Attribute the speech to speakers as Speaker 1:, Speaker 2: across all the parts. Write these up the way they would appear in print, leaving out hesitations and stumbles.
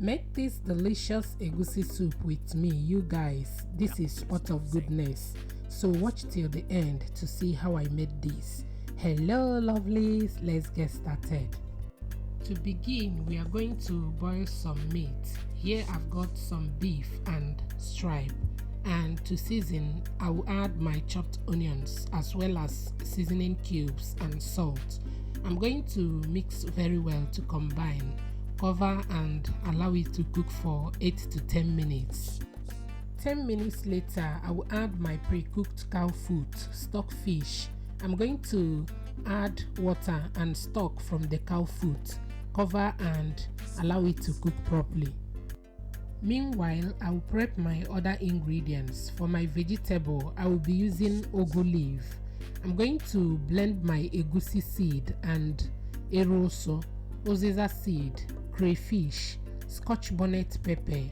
Speaker 1: Make this delicious egusi soup with me, you guys. This is spot of goodness. So watch till the end to see how I made this. Hello lovelies, let's get started. To begin, we are going to boil some meat. Here I've got some beef and stripe. And to season, I will add my chopped onions as well as seasoning cubes and salt. I'm going to mix very well to combine. Cover and allow it to cook for 8 to 10 minutes. 10 minutes later, I will add my pre-cooked cow foot, stock fish. I'm going to add water and stock from the cow foot. Cover and allow it to cook properly. Meanwhile, I will prep my other ingredients. For my vegetable, I will be using ugu leaf. I'm going to blend my egusi seed and eroso, uziza seed, crayfish, scotch bonnet pepper,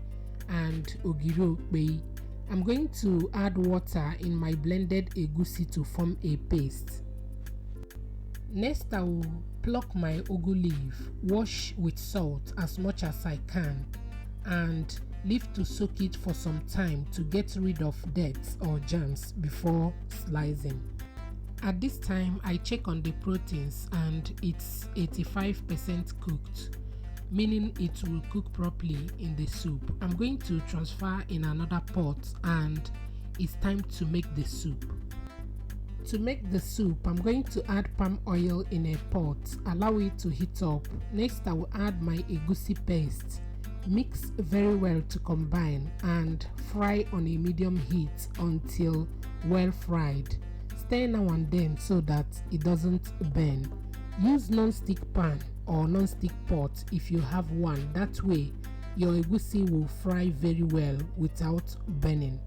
Speaker 1: and ogiri. I'm going to add water in my blended egusi to form a paste. Next, I will pluck my ugu leaf, wash with salt as much as I can, and leave to soak it for some time to get rid of dirt or germs before slicing. At this time, I check on the proteins and it's 85% cooked, meaning it will cook properly in the soup. I'm going to transfer in another pot and it's time to make the soup. To make the soup, I'm going to add palm oil in a pot, allow it to heat up. Next, I will add my egusi paste. Mix very well to combine and fry on a medium heat until well fried. Stir now and then so that it doesn't burn. Use non-stick pan or non-stick pot if you have one. That way your egusi will fry very well without burning.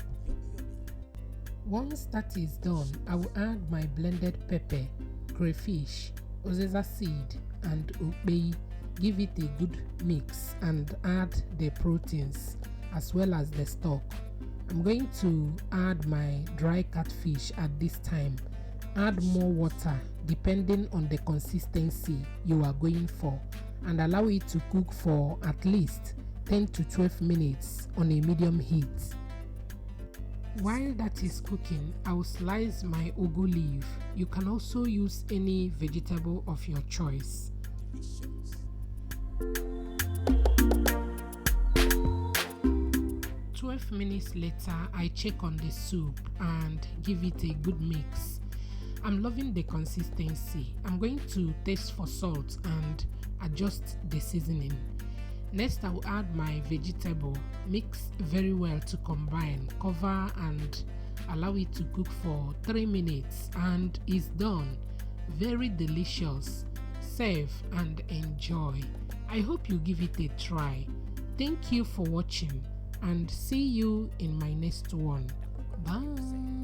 Speaker 1: Once that is done, I will add my blended pepper, crayfish, uziza seed and ukpei. Give it a good mix and add the proteins as well as the stock. I'm going to add my dry catfish at this time. Add more water depending on the consistency you are going for and allow it to cook for at least 10 to 12 minutes on a medium heat. While that is cooking, I will slice my ugu leaf. You can also use any vegetable of your choice. 12 minutes later, I check on the soup and give it a good mix. I'm loving the consistency. I'm going to taste for salt and adjust the seasoning. Next, I will add my vegetable. Mix very well to combine. Cover and allow it to cook for 3 minutes and it's done. Very delicious. Serve and enjoy. I hope you give it a try. Thank you for watching and see you in my next one. Bye.